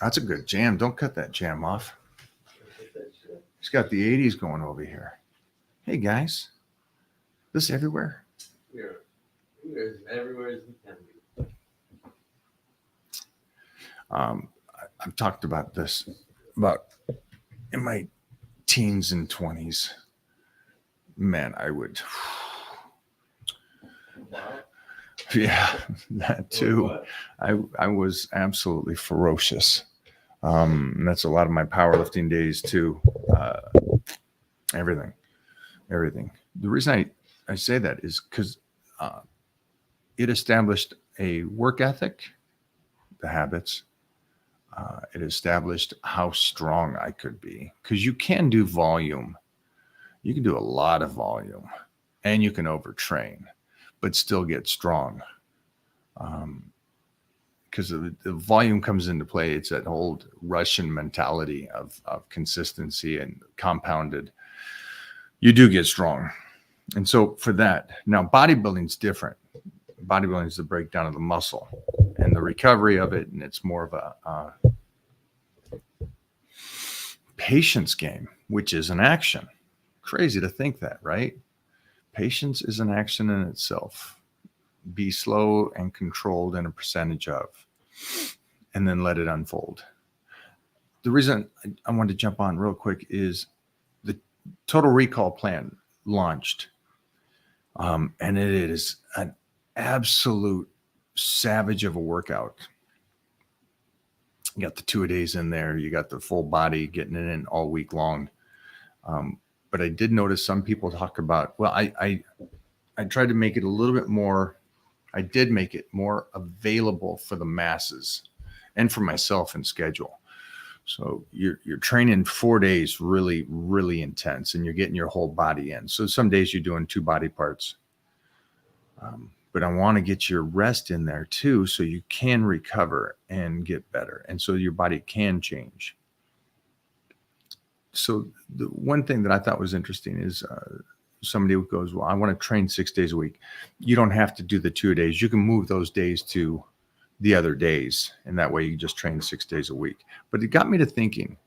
That's a good jam. Don't cut that jam off. He's got the 80s going over here. Hey, guys. This everywhere? We're as everywhere as we can be. I've talked about this about in my teens and 20s. Man, I would. Yeah, that too. I was absolutely ferocious. And that's a lot of my powerlifting days too. Everything. The reason I say that is because it established a work ethic, the habits. It established how strong I could be, because you can do volume. You can do a lot of volume and you can overtrain, but still get strong. Because the volume comes into play. It's that old Russian mentality of consistency and compounded. You do get strong. And so for that, now bodybuilding's different. Bodybuilding is the breakdown of the muscle and the recovery of it. And it's more of a patience game, which is an action. Crazy to think that, right? Patience is an action in itself. Be slow and controlled in a percentage of, and then let it unfold. The reason I wanted to jump on real quick is the Total Recall plan launched. And it is an absolute savage of a workout. You got the 2-a-days in there. You got the full body getting it in all week long. But I did notice some people talk about, well, I tried to make it a little bit more, I did make it more available for the masses and for myself in schedule. So you're training 4 days really, really intense, and you're getting your whole body in. So some days you're doing 2 body parts. But I want to get your rest in there too, so you can recover and get better. And so your body can change. So the one thing that I thought was interesting is somebody who goes, well, I want to train 6 days a week. You don't have to do the 2 days. You can move those days to the other days. And that way you just train 6 days a week. But it got me to thinking,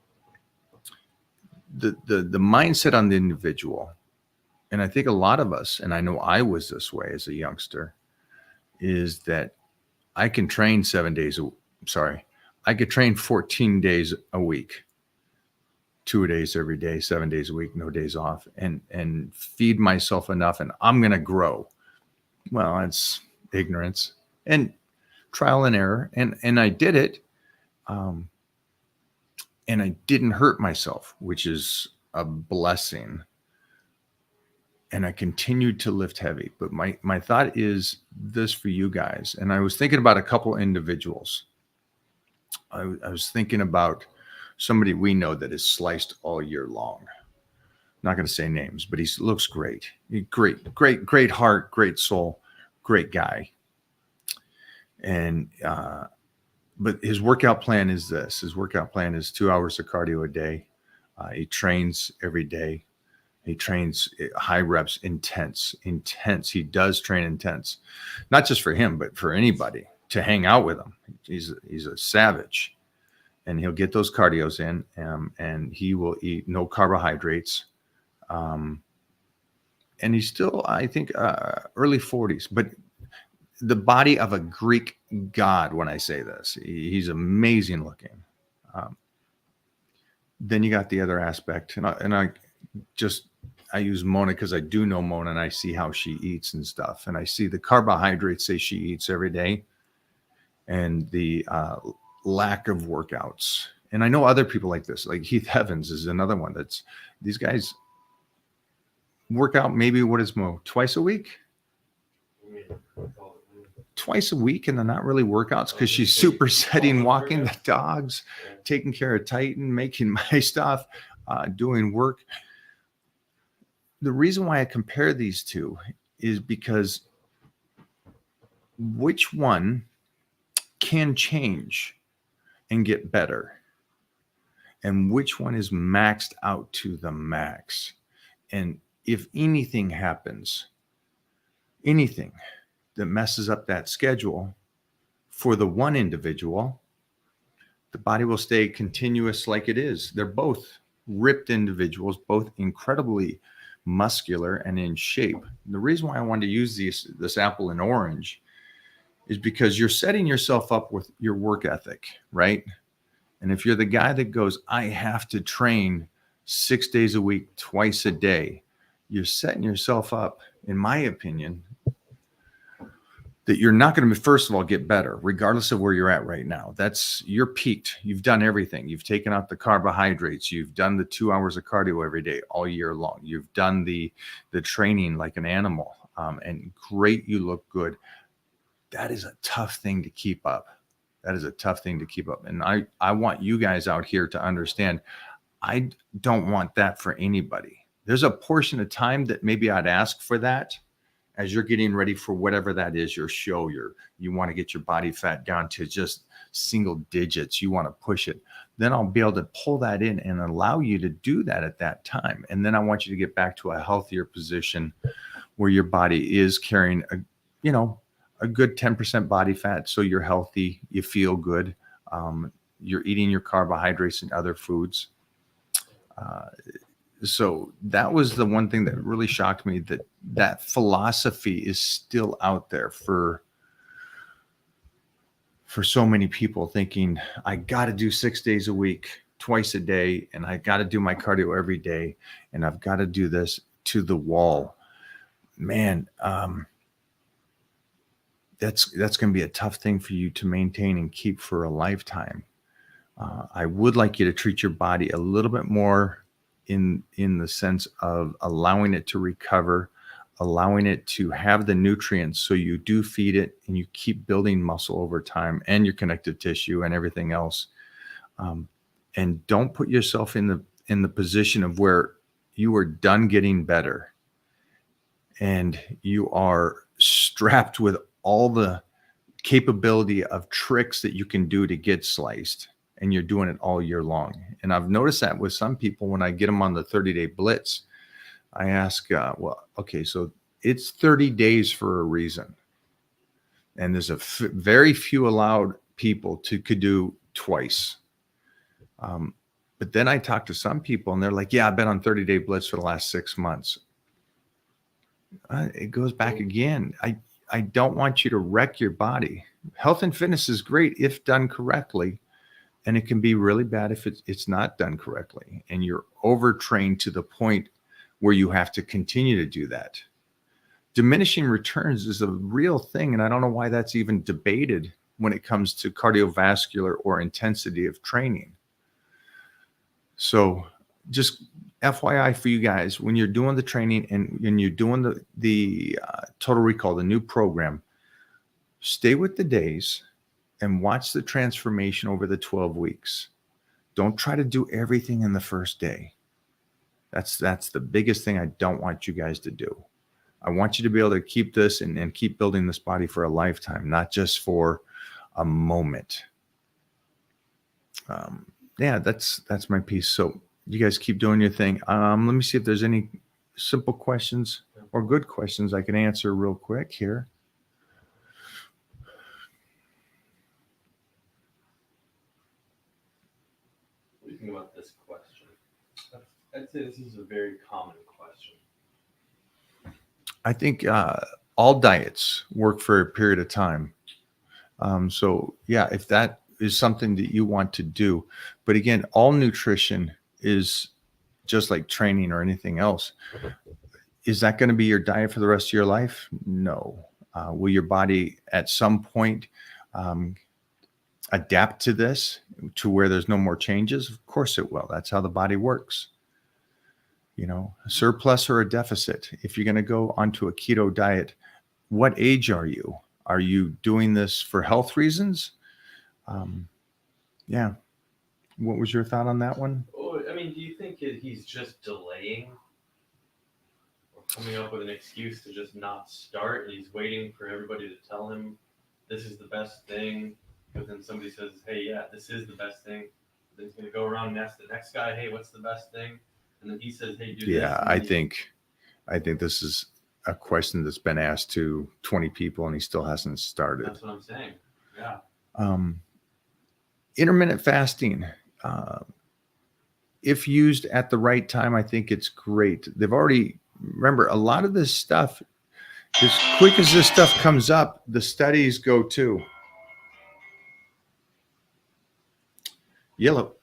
the mindset on the individual, and I think a lot of us, and I know I was this way as a youngster, is that I can train 7 days. I could train 14 days a week, 2 days every day, 7 days a week, no days off, and feed myself enough, and I'm going to grow. Well, it's ignorance and trial and error. And I did it. And I didn't hurt myself, which is a blessing. And I continued to lift heavy. But my thought is this for you guys. And I was thinking about a couple individuals. I was thinking about somebody we know that is sliced all year long. Not going to say names, but he looks great. Great heart, great soul, great guy. And, but his workout plan is this. His workout plan is 2 hours of cardio a day. He trains every day. He trains high reps, intense. He does train intense, not just for him, but for anybody to hang out with him. He's a savage, and he'll get those cardios in, and he will eat no carbohydrates. And he's still, I think, early 40s, but the body of a Greek god. When I say this, he's amazing looking. Then you got the other aspect, and I use Mona because I do know Mona, and I see how she eats and stuff, and I see the carbohydrates that she eats every day, and the lack of workouts. And I know other people like this, like Heath Evans is another one. That's, these guys work out maybe, what is Mo, twice a week? Twice a week, and they're not really workouts because she's supersetting, walking the dogs, taking care of Titan, making my stuff, doing work. The reason why I compare these two is because which one can change and get better, and which one is maxed out to the max. And if anything happens, anything that messes up that schedule for the one individual, the body will stay continuous like it is. They're both ripped individuals, both incredibly muscular and in shape. The reason why I wanted to use this apple and orange is because you're setting yourself up with your work ethic, right? And if you're the guy that goes, I have to train 6 days a week, twice a day, you're setting yourself up, in my opinion, that you're not going to, first of all, get better, regardless of where you're at right now. You're peaked. You've done everything. You've taken out the carbohydrates. You've done the 2 hours of cardio every day, all year long. You've done the training like an animal, and great. You look good. That is a tough thing to keep up. That is a tough thing to keep up. And I want you guys out here to understand, I don't want that for anybody. There's a portion of time that maybe I'd ask for that as you're getting ready for whatever that is, your show, you want to get your body fat down to just single digits, you want to push it, then I'll be able to pull that in and allow you to do that at that time. And then I want you to get back to a healthier position where your body is carrying a good 10% body fat. So you're healthy, you feel good. You're eating your carbohydrates and other foods. So that was the one thing that really shocked me, that philosophy is still out there for so many people, thinking I got to do 6 days a week, twice a day, and I got to do my cardio every day, and I've got to do this to the wall. Man, that's going to be a tough thing for you to maintain and keep for a lifetime. I would like you to treat your body a little bit more in the sense of allowing it to recover, allowing it to have the nutrients so you do feed it and you keep building muscle over time and your connective tissue and everything else. And don't put yourself in the position of where you are done getting better and you are strapped with all the capability of tricks that you can do to get sliced, and you're doing it all year long. And I've noticed that with some people, when I get them on the 30-day blitz, I ask, well, okay, so it's 30 days for a reason. And there's very few allowed people could do twice. But then I talk to some people and they're like, yeah, I've been on 30-day blitz for the last 6 months. It goes back again. I don't want you to wreck your body. Health and fitness is great if done correctly. And it can be really bad if it's not done correctly and you're overtrained to the point where you have to continue to do that. Diminishing returns is a real thing. And I don't know why that's even debated when it comes to cardiovascular or intensity of training. So just FYI for you guys, when you're doing the training and when you're doing the Total Recall, the new program, stay with the days and watch the transformation over the 12 weeks. Don't try to do everything in the first day. That's the biggest thing I don't want you guys to do. I want you to be able to keep this and keep building this body for a lifetime, not just for a moment. Yeah, that's my piece. So you guys keep doing your thing. Let me see if there's any simple questions or good questions I can answer real quick here. What do you think about this question? I'd say this is a very common question. I think all diets work for a period of time. So yeah, if that is something that you want to do, but again, all nutrition is just like training or anything else. Is that going to be your diet for the rest of your life? No. Will your body at some point adapt to this to where there's no more changes? Of course it will. That's how the body works. A surplus or a deficit. If you're going to go onto a keto diet, what age are you? Are you doing this for health reasons? Yeah. What was your thought on that one? Oh, I mean, do you think he's just delaying or coming up with an excuse to just not start, and he's waiting for everybody to tell him this is the best thing? But then somebody says, hey, yeah, this is the best thing. Then he's going to go around and ask the next guy, hey, what's the best thing? And then he says, hey, do this. Yeah, I think this is a question that's been asked to 20 people and he still hasn't started. That's what I'm saying. Yeah. Intermittent fasting, uh, if used at the right time, I think it's great. They've already, remember, a lot of this stuff, as quick as this stuff comes up, the studies go too. Yellow.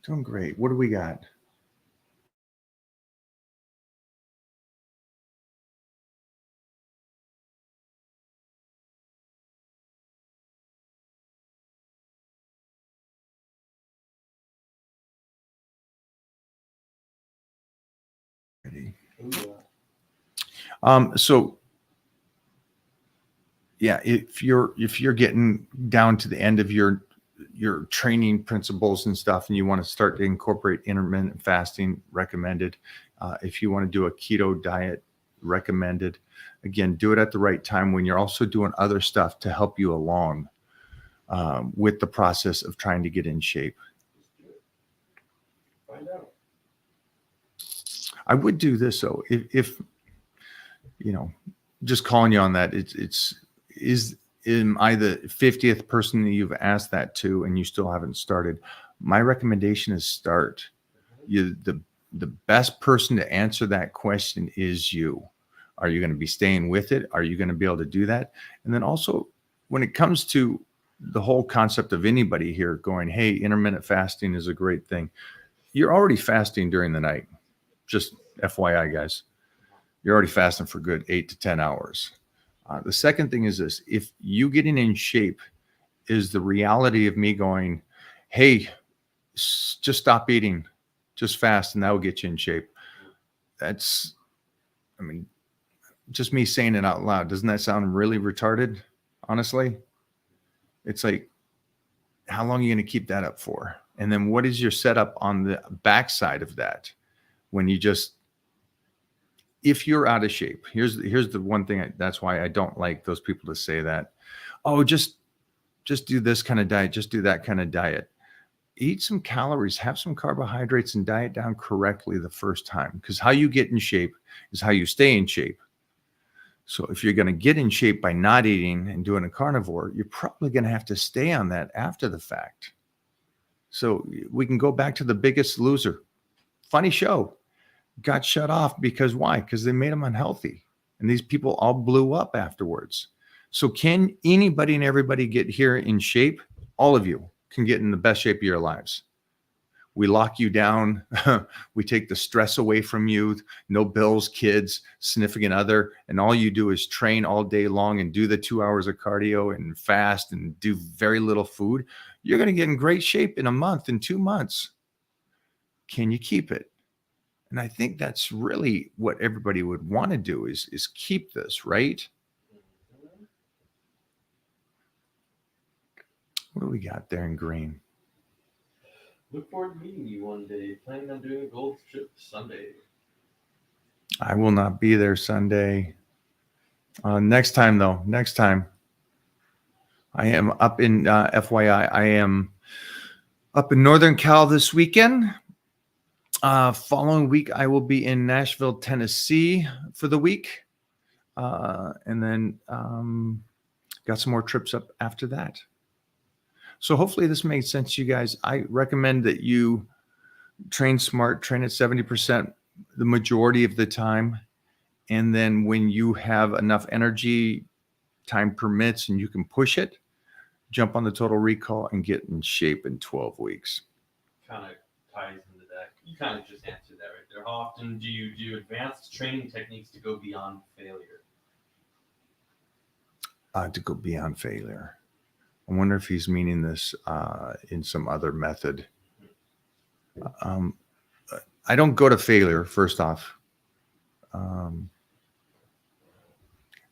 Doing great. What do we got? So yeah, if you're getting down to the end of your training principles and stuff, and you want to start to incorporate intermittent fasting, recommended. If you want to do a keto diet, recommended. Again, do it at the right time when you're also doing other stuff to help you along with the process of trying to get in shape. Find out. I would do this though, if you know, just calling you on that. Am I the 50th person that you've asked that to, and you still haven't started? My recommendation is start. The best person to answer that question is you. Are you going to be staying with it? Are you going to be able to do that? And then also, when it comes to the whole concept of anybody here going, hey, intermittent fasting is a great thing. You're already fasting during the night. Just FYI, guys. You're already fasting for good 8 to 10 hours. The second thing is this: if you getting in shape is the reality of me going, hey, just stop eating, just fast, and that will get you in shape. That's, I mean, just me saying it out loud. Doesn't that sound really retarded? Honestly, it's like, how long are you going to keep that up for? And then what is your setup on the backside of that? When you just, if you're out of shape, here's the one thing. That's why I don't like those people to say that. Oh, just do this kind of diet. Just do that kind of diet. Eat some calories, have some carbohydrates, and diet down correctly the first time. Because how you get in shape is how you stay in shape. So if you're going to get in shape by not eating and doing a carnivore, you're probably going to have to stay on that after the fact. So we can go back to The Biggest Loser. Funny show. Got shut off because why? Because they made them unhealthy. And these people all blew up afterwards. So can anybody and everybody get here in shape? All of you can get in the best shape of your lives. We lock you down. We take the stress away from you. No bills, kids, significant other. And all you do is train all day long and do the 2 hours of cardio and fast and do very little food. You're going to get in great shape in a month, in 2 months. Can you keep it? And I think that's really what everybody would want to do is keep this, right? What do we got there in green? Look forward to meeting you one day. Planning on doing a gold trip Sunday. I will not be there Sunday. Next time, though. Next time. I am up in, FYI, I am up in Northern Cal this weekend. Following week, I will be in Nashville, Tennessee for the week. And then got some more trips up after that. So hopefully this made sense to you guys. I recommend that you train smart, train at 70% the majority of the time. And then when you have enough energy, time permits, and you can push it, jump on the total recall and get in shape in 12 weeks. Kind of ties into that. You kind of just answered that right there. How often do you do advanced training techniques to go beyond failure? To go beyond failure. I wonder if he's meaning this in some other method. I don't go to failure, first off.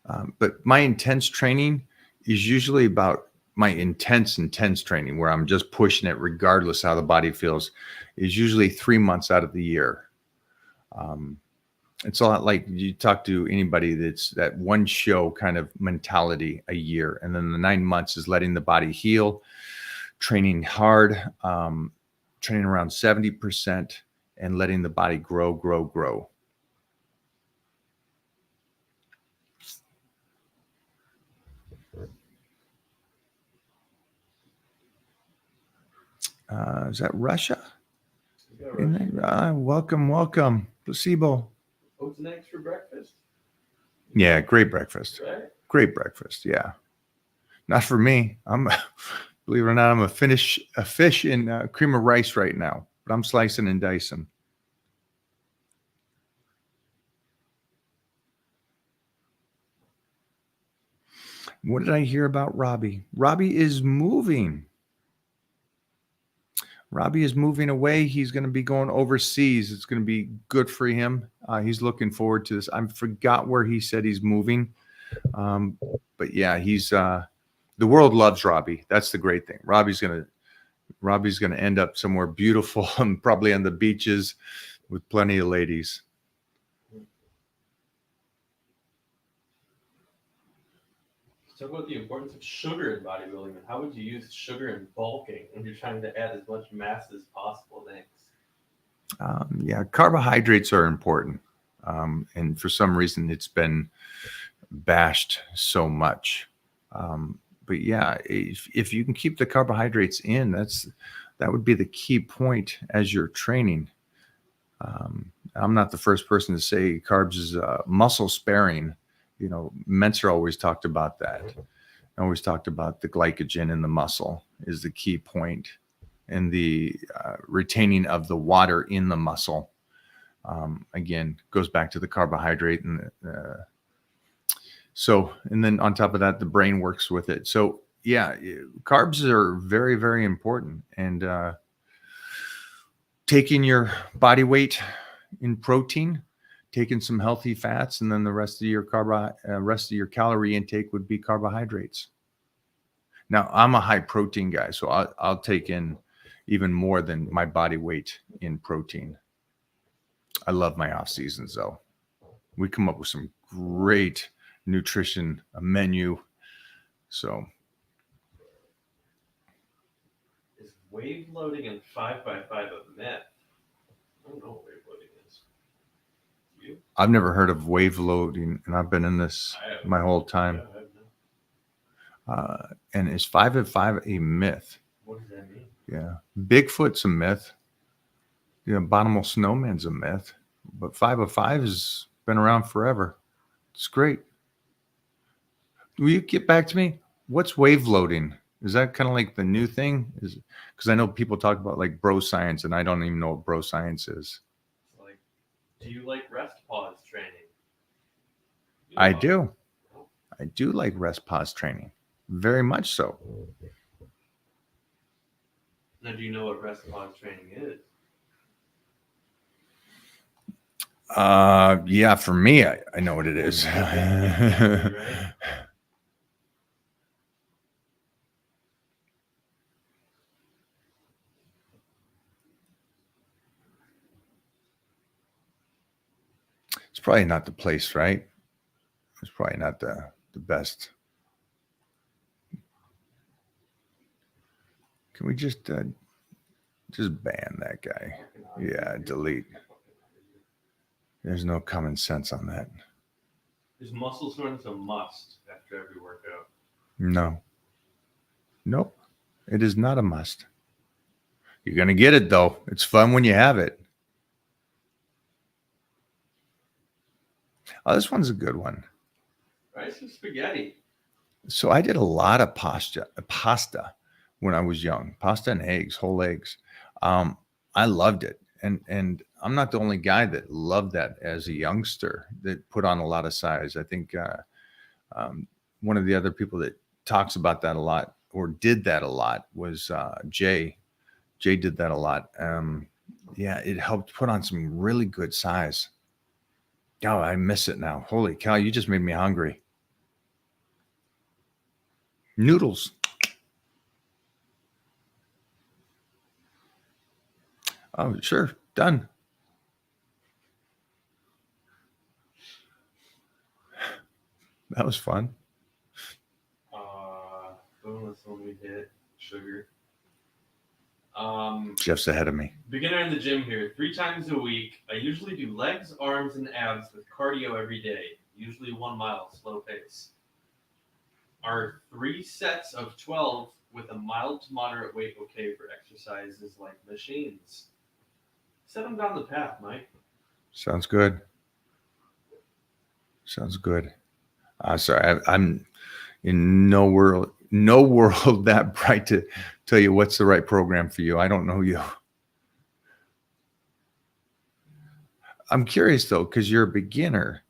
But my intense training is usually about my intense training, where I'm just pushing it regardless how the body feels, is usually 3 months out of the year. It's a lot like you talk to anybody that's that one show kind of mentality a year. And then the 9 months is letting the body heal, training hard, training around 70% and letting the body grow. Is that Russia? We got Russian. Welcome. Placebo. Oats and eggs for breakfast. Yeah, great breakfast. Right? Great breakfast. Yeah. Not for me. Believe it or not, I'm a fish in cream of rice right now, but I'm slicing and dicing. What did I hear about Robbie? Robbie is moving. Robbie is moving away. He's going to be going overseas. It's going to be good for him. He's looking forward to this. I forgot where he said he's moving. But yeah, he's the world loves Robbie. That's the great thing. Robbie's gonna end up somewhere beautiful and probably on the beaches with plenty of ladies. Talk about the importance of sugar in bodybuilding and how would you use sugar in bulking when you're trying to add as much mass as possible? Thanks. Yeah, carbohydrates are important. And for some reason, it's been bashed so much. But yeah, if you can keep the carbohydrates in, that would be the key point as you're training. I'm not the first person to say carbs is muscle sparing. You know, Mentor always talked about that. Always talked about the glycogen in the muscle is the key point, and the retaining of the water in the muscle. Again, goes back to the carbohydrate and and then on top of that, the brain works with it. So yeah, carbs are very, very important, and taking your body weight in protein, taking some healthy fats, and then the rest of your calorie intake would be carbohydrates. Now, I'm a high protein guy, so I'll take in even more than my body weight in protein. I love my off seasons, though. We come up with some great nutrition menu. So, Is wave loading in 5x5 a myth? I don't know what wave loading is. You? I've never heard of wave loading, and I've been in this my whole time. Yeah, I have no. And is 5x5 a myth? What does that mean? Yeah, Bigfoot's a myth. You know, Abominable Snowman's a myth, but 5x5 has been around forever. It's great. Will you get back to me? What's wave loading? Is that kind of like the new thing? Is because I know people talk about like bro science, and I don't even know what bro science is. Like, do you like rest pause training? I do. I do like rest pause training, very much so. Now, do you know what rest pause training is? Yeah, for me, I know what it is. Right? It's probably not the place, right? It's probably not the best. Can we just ban that guy? Yeah, delete. There's no common sense on that. Is muscle soreness a must after every workout? No. Nope. It is not a must. You're going to get it, though. It's fun when you have it. Oh, this one's a good one. Rice and spaghetti. So I did a lot of pasta when I was young. Pasta and eggs, whole eggs. I loved it. And I'm not the only guy that loved that as a youngster that put on a lot of size. I think one of the other people that talks about that a lot or did that a lot was Jay. Jay did that a lot. Yeah, it helped put on some really good size. Oh, I miss it now. Holy cow, you just made me hungry. Noodles. Oh, sure. Done. That was fun. Let's only hit sugar. Jeff's ahead of me. Beginner in the gym here. 3 times a week. I usually do legs, arms, and abs with cardio every day. Usually 1 mile, slow pace. Are 3 sets of 12 with a mild to moderate weight okay for exercises like machines. Set them down the path, Mike. Sounds good. Sounds good. Sorry, I'm in no world that bright to tell you what's the right program for you. I don't know you. I'm curious though, because you're a beginner,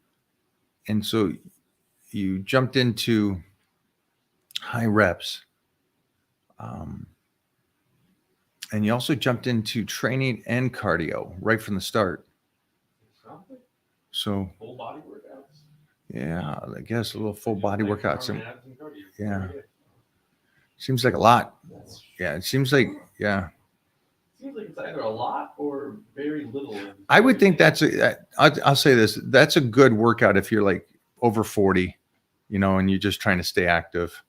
and so you jumped into high reps, and you also jumped into training and cardio right from the start. Something. So Full body workouts. yeah, I guess a little full body Like workout. arm and abs and cardio. Yeah. Seems like a lot. That's, Yeah, it seems like seems like it's either a lot or very little. I would think I'll say this. That's a good workout if you're like over 40, and you're just trying to stay active.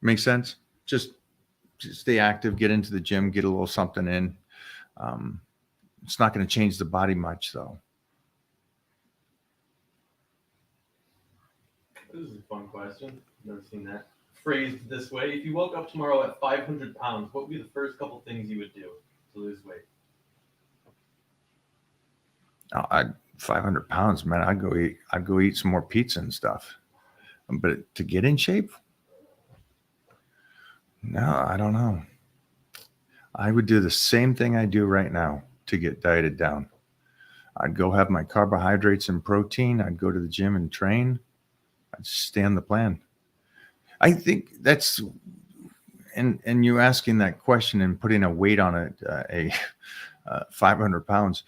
Make sense? Just stay active, get into the gym, get a little something in. It's not going to change the body much, though. This is a fun question. Never seen that phrased this way. If you woke up tomorrow at 500 pounds, what would be the first couple things you would do to lose weight? 500 pounds, man. I'd go eat some more pizza and stuff. But to get in shape, no, I don't know. I would do the same thing I do right now to get dieted down. I'd go have my carbohydrates and protein. I'd go to the gym and train. I'd stay on the plan. I think that's, and you asking that question and putting a weight on it, 500 pounds.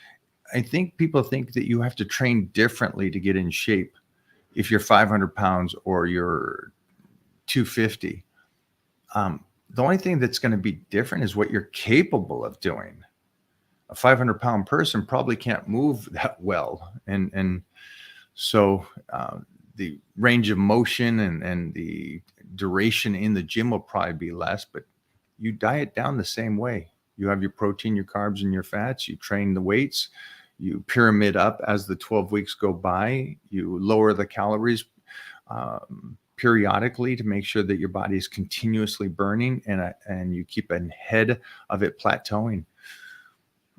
I think people think that you have to train differently to get in shape if you're 500 pounds or you're 250. The only thing that's going to be different is what you're capable of doing. A 500-pound person probably can't move that well. And so the range of motion and the duration in the gym will probably be less, but you diet down the same way. You have your protein, your carbs, and your fats. You train the weights. You pyramid up as the 12 weeks go by. You lower the calories periodically to make sure that your body is continuously burning, and you keep ahead of it plateauing.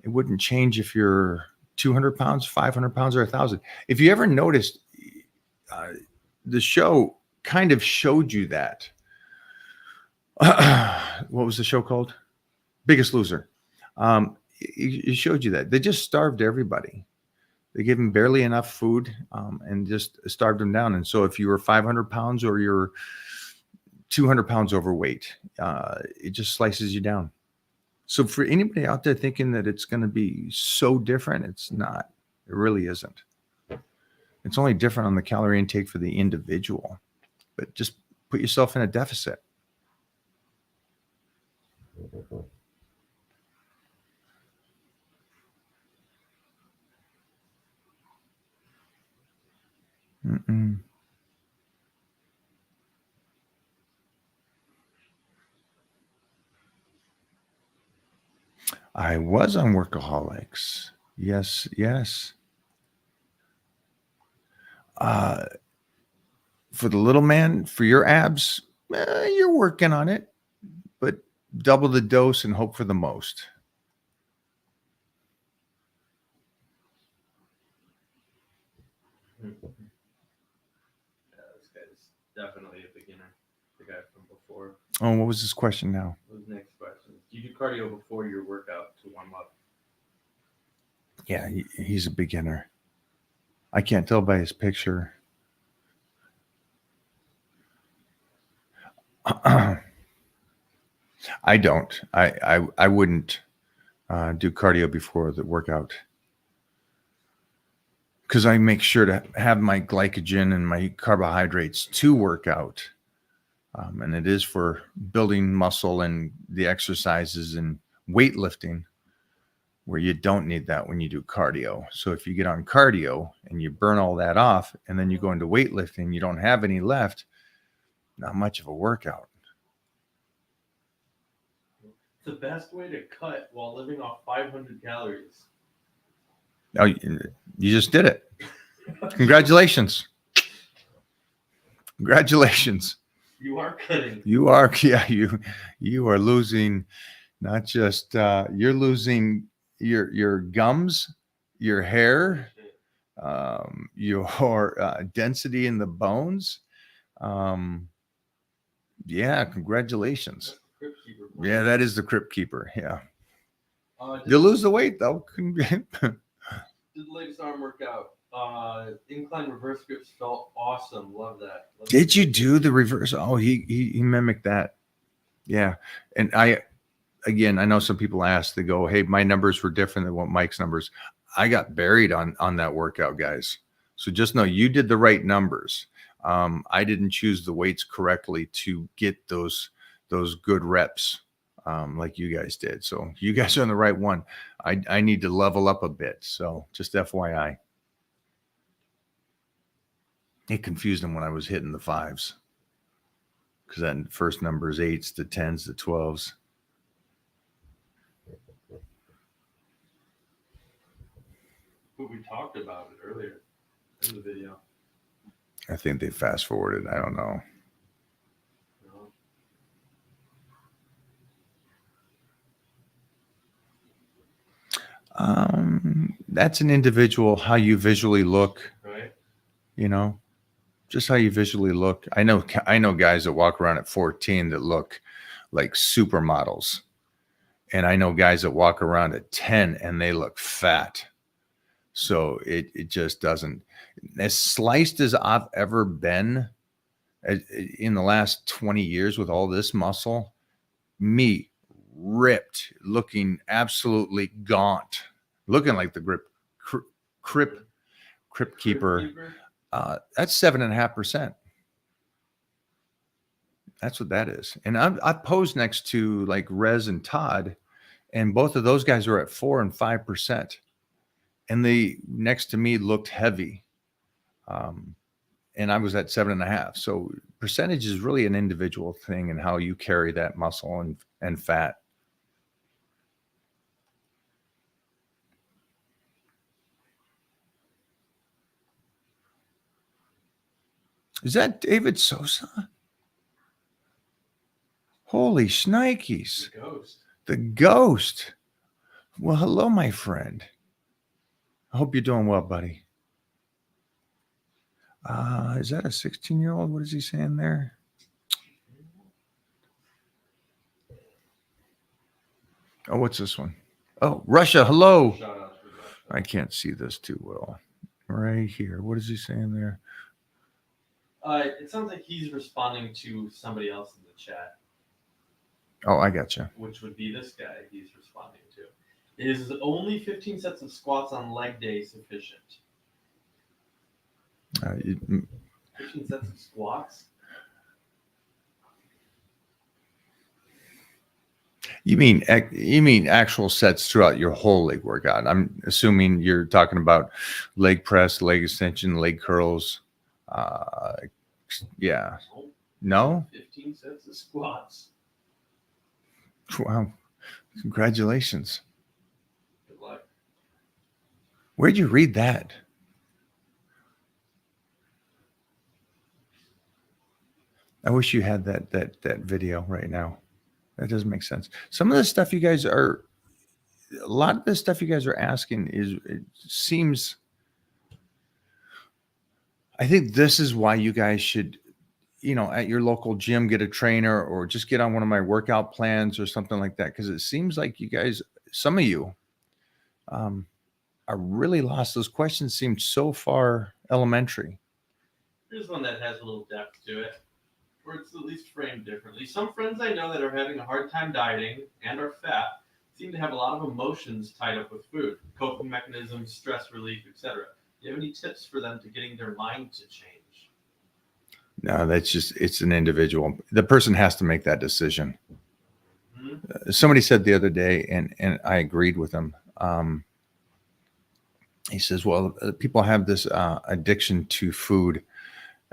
It wouldn't change if you're 200 pounds, 500 pounds, or 1,000. If you ever noticed, the show kind of showed you that. What was the show called? Biggest Loser. It showed you that. They just starved everybody. They gave them barely enough food and just starved them down. And so if you were 500 pounds or you're 200 pounds overweight, it just slices you down. So for anybody out there thinking that it's going to be so different, it's not. It really isn't. It's only different on the calorie intake for the individual. But just put yourself in a deficit. Mm-mm. I was on Workaholics. Yes. For the little man, for your abs, you're working on it, but double the dose and hope for the most. Yeah, this guy's definitely a beginner. The guy from before. Oh, what was this question now? Those next questions. Do you do cardio before your workout to warm up? Yeah, he's a beginner. I can't tell by his picture. I don't. I wouldn't do cardio before the workout because I make sure to have my glycogen and my carbohydrates to work out. And it is for building muscle and the exercises and weightlifting where you don't need that when you do cardio. So if you get on cardio and you burn all that off and then you go into weightlifting, you don't have any left, not much of a workout. It's the best way to cut while living off 500 calories. Oh, you just did it. Congratulations. Congratulations. You are cutting. You are, yeah, you are losing not just you're losing your gums, your hair, your density in the bones. Um, yeah, congratulations. That's the Crypt Keeper. Yeah, that is the Crypt Keeper. Yeah, Did you'll lose the weight though. the latest arm workout. Incline reverse grips felt awesome. Love that. Love Did that. you do the reverse? Oh, he mimicked that. Yeah, and I know some people ask, they go, "Hey, my numbers were different than what Mike's numbers." I got buried on that workout, guys. So just know you did the right numbers. I didn't choose the weights correctly to get those good reps like you guys did. So you guys are on the right one. I need to level up a bit. So just FYI. It confused them when I was hitting the fives because that first number is eights, the tens, the 12s. But we talked about it earlier in the video. I think they fast forwarded. I don't know. That's an individual, how you visually look, Right. Just how you visually look. I know guys that walk around at 14 that look like supermodels. And I know guys that walk around at 10 and they look fat. So it just doesn't, as sliced as I've ever been in the last 20 years with all this muscle, me ripped, looking absolutely gaunt, looking like the Crypt Keeper. That's 7.5%. That's what that is. And I posed next to like Rez and Todd, and both of those guys are at 4 and 5%. And they next to me looked heavy. And I was at 7.5. So percentage is really an individual thing and how you carry that muscle and fat. Is that David Sosa? Holy shnikes. The ghost. The ghost. Well, hello, my friend. I hope you're doing well, buddy. Is that a 16-year-old? What is he saying there? Oh, what's this one? Oh, Russia. Hello. Shout out to Russia. I can't see this too well. Right here. What is he saying there? It sounds like he's responding to somebody else in the chat. Oh, I gotcha. Which would be this guy he's responding to. Is only 15 sets of squats on leg day sufficient? 15 sets of squats? You mean actual sets throughout your whole leg workout? I'm assuming you're talking about leg press, leg extension, leg curls. Yeah. No? 15 sets of squats. Wow. Congratulations. Good luck. Where'd you read that? I wish you had that video right now. That doesn't make sense. Some of the stuff you guys are, a lot of the stuff you guys are asking it seems, I think this is why you guys should, at your local gym, get a trainer or just get on one of my workout plans or something like that. Cause it seems like you guys, some of you are really lost. Those questions seem so far elementary. Here's one that has a little depth to it, where it's at least framed differently. Some friends I know that are having a hard time dieting and are fat seem to have a lot of emotions tied up with food, coping mechanisms, stress relief, etc. Do you have any tips for them to getting their mind to change? No, it's an individual. The person has to make that decision. Mm-hmm. Somebody said the other day, and I agreed with him. He says, well, people have this addiction to food.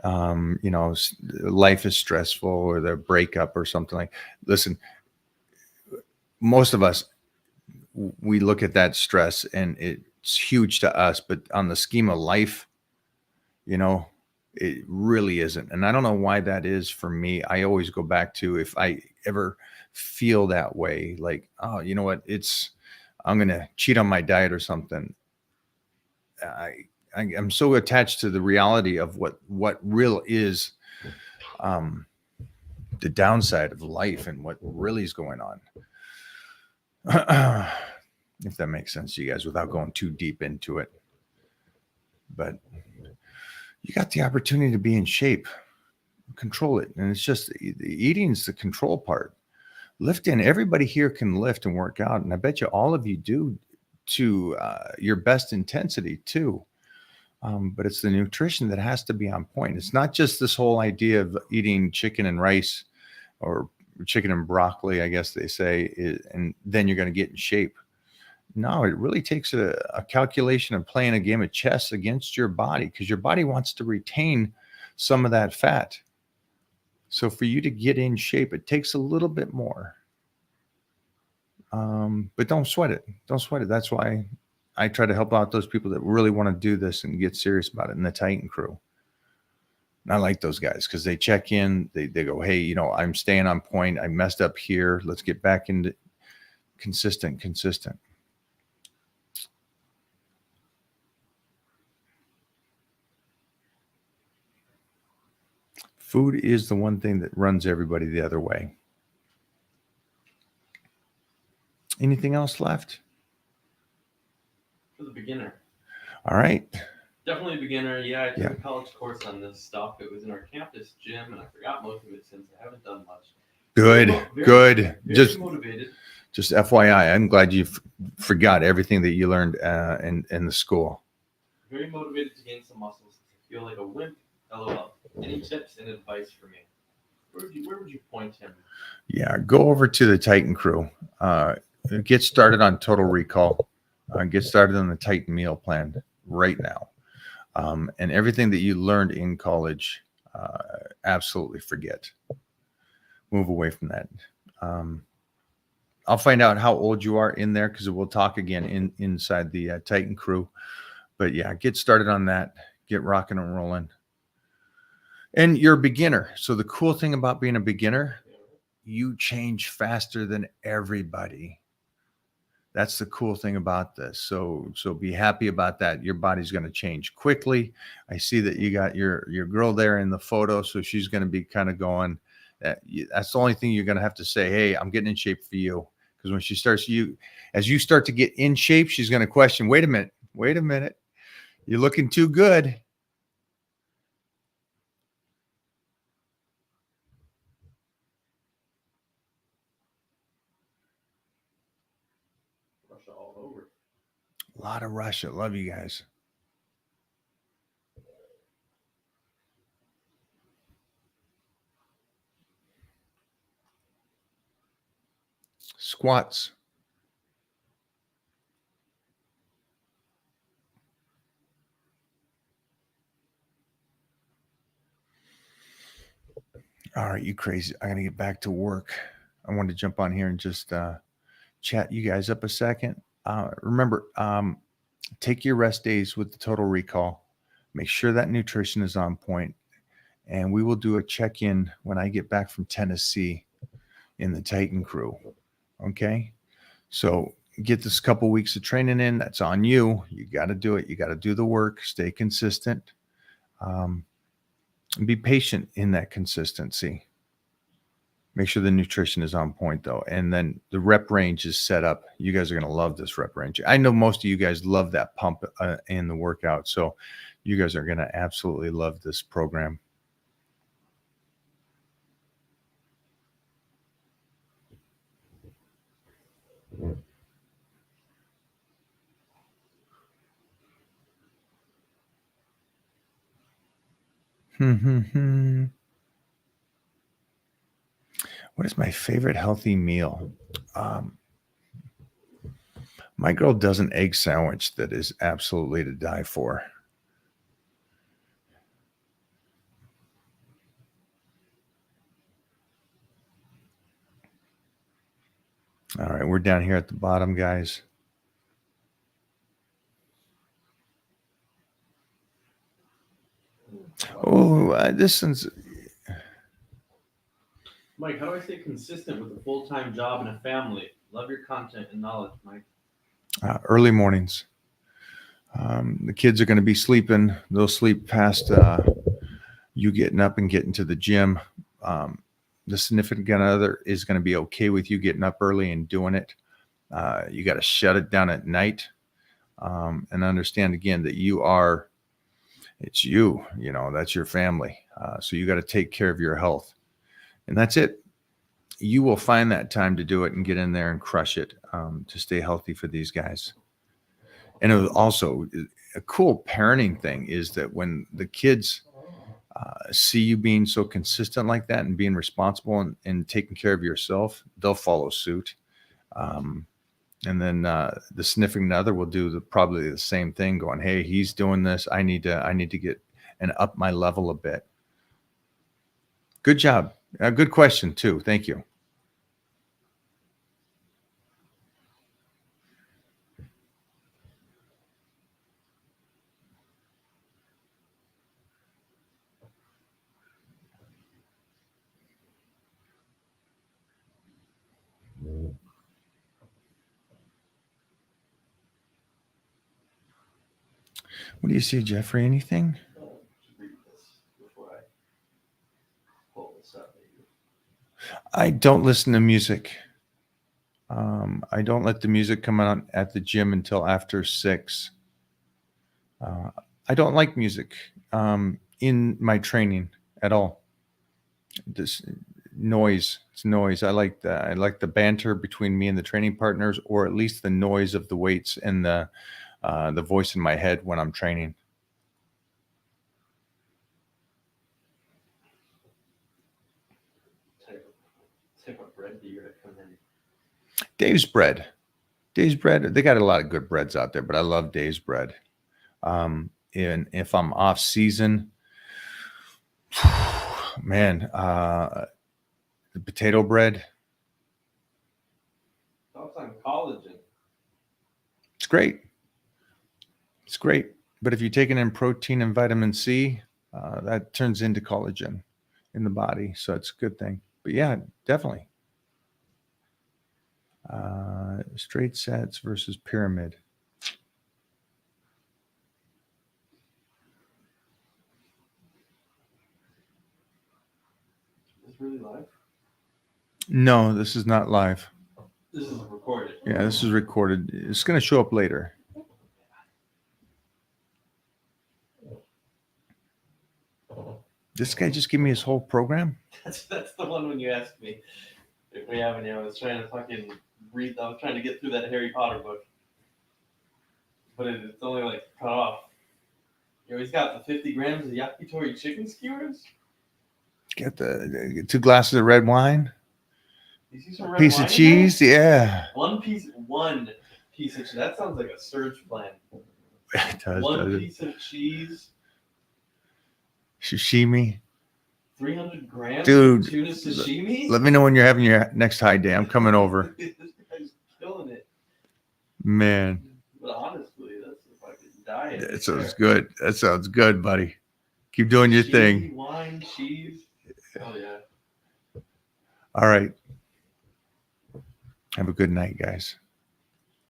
Life is stressful or their breakup or something like. Listen, most of us, we look at that stress and it's huge to us, but on the scheme of life, It really isn't. And I don't know why that is for me. I always go back to if I ever feel that way, like, oh, you know what? I'm going to cheat on my diet or something. I'm so attached to the reality of what real is, um, the downside of life and what really is going on. If that makes sense to you guys without going too deep into it. But you got the opportunity to be in shape, control it. And it's just eating's the control part. Lifting, everybody here can lift and work out. And I bet you all of you do to your best intensity too. But it's the nutrition that has to be on point. It's not just this whole idea of eating chicken and rice or chicken and broccoli, I guess they say, and then you're going to get in shape. No, it really takes a calculation of playing a game of chess against your body because your body wants to retain some of that fat. So for you to get in shape, it takes a little bit more. But don't sweat it. Don't sweat it. That's why I try to help out those people that really want to do this and get serious about it in the Titan crew. And I like those guys because they check in, they go, hey, you know, I'm staying on point. I messed up here. Let's get back into consistent. Food is the one thing that runs everybody the other way. Anything else left? For the beginner. All right. Definitely a beginner. Yeah, I took a college course on this stuff. It was in our campus gym, and I forgot most of it since I haven't done much. Good. Very just motivated. Just FYI, I'm glad you forgot everything that you learned in the school. Very motivated to gain some muscles. I feel like a wimp. LOL. Any tips and advice for me? Where would you point him? Yeah, go over to the Titan crew. Get started on Total Recall. Get started on the Titan meal plan right now. And everything that you learned in college, absolutely forget. Move away from that. I'll find out how old you are in there because we'll talk again inside the Titan crew. But yeah, get started on that. Get rocking and rolling. And you're a beginner. So the cool thing about being a beginner, you change faster than everybody. That's the cool thing about this. So be happy about that. Your body's going to change quickly. I see that you got your girl there in the photo, so she's going to be kind of going. That's the only thing you're going to have to say. Hey, I'm getting in shape for you. Because when she starts, as you start to get in shape, she's going to question. Wait a minute. You're looking too good. Russia all over. A lot of Russia. Love you guys. Squats. All right, you crazy. I got to get back to work. I wanted to jump on here and just chat you guys up a second. Remember, take your rest days with the Total Recall. Make sure that nutrition is on point. And we will do a check-in when I get back from Tennessee in the Titan crew. Okay? So get this couple weeks of training in. That's on you. You got to do it. You got to do the work. Stay consistent. And be patient in that consistency. Make sure the nutrition is on point, though. And then the rep range is set up. You guys are going to love this rep range. I know most of you guys love that pump in the workout. So you guys are going to absolutely love this program. What is my favorite healthy meal? My girl does an egg sandwich that is absolutely to die for. All right, we're down here at the bottom, guys. Oh, this one's Mike, how do I stay consistent with a full-time job and a family? Love your content and knowledge, Mike. early mornings. The kids are going to be sleeping. They'll sleep past you getting up and getting to the gym. The significant other is going to be okay with you getting up early and doing it. You got to shut it down at night, and understand again that it's you, that's your family. So you got to take care of your health, and that's it. You will find that time to do it and get in there and crush it, to stay healthy for these guys. And it was also a cool parenting thing is that when the kids see you being so consistent like that and being responsible and taking care of yourself, they'll follow suit. And then the significant other will do probably the same thing, going, "Hey, he's doing this. I need to get and up my level a bit." Good job. Good question too. Thank you. What do you see, Jeffrey? Anything? Just read this before I pull this up. I don't listen to music. I don't let the music come on at the gym until after 6. I don't like music in my training at all. This noise, it's noise. I like the banter between me and the training partners, or at least the noise of the weights and the voice in my head when I'm training. Type of bread do you recommend? Dave's bread. They got a lot of good breads out there, but I love Dave's bread. And if I'm off season, man, the potato bread, Thoughts on collagen? it's great. It's great. But if you're taking in protein and vitamin C, that turns into collagen in the body. So it's a good thing. But yeah, definitely. Straight sets versus pyramid. Is this really live? No, this is not live. This is recorded. Yeah, this is recorded. It's going to show up later. This guy just gave me his whole program. That's the one when you asked me if we have any. I was trying to fucking read. I was trying to get through that Harry Potter book, but it's only like cut off. He's got the 50 grams of yakitori chicken skewers. Get the 2 glasses of red wine. You see some red Piece wine of cheese. Yeah. One piece of cheese. That sounds like a surge plan. It does. One piece of cheese. Sashimi. 300 grams Dude, of tuna sashimi? Let me know when you're having your next high day. I'm coming over. This guy's killing it. Man. But honestly, that's a fucking diet. That sounds good. That sounds good, buddy. Keep doing your thing. Wine, cheese. Oh, yeah. All right. Have a good night, guys.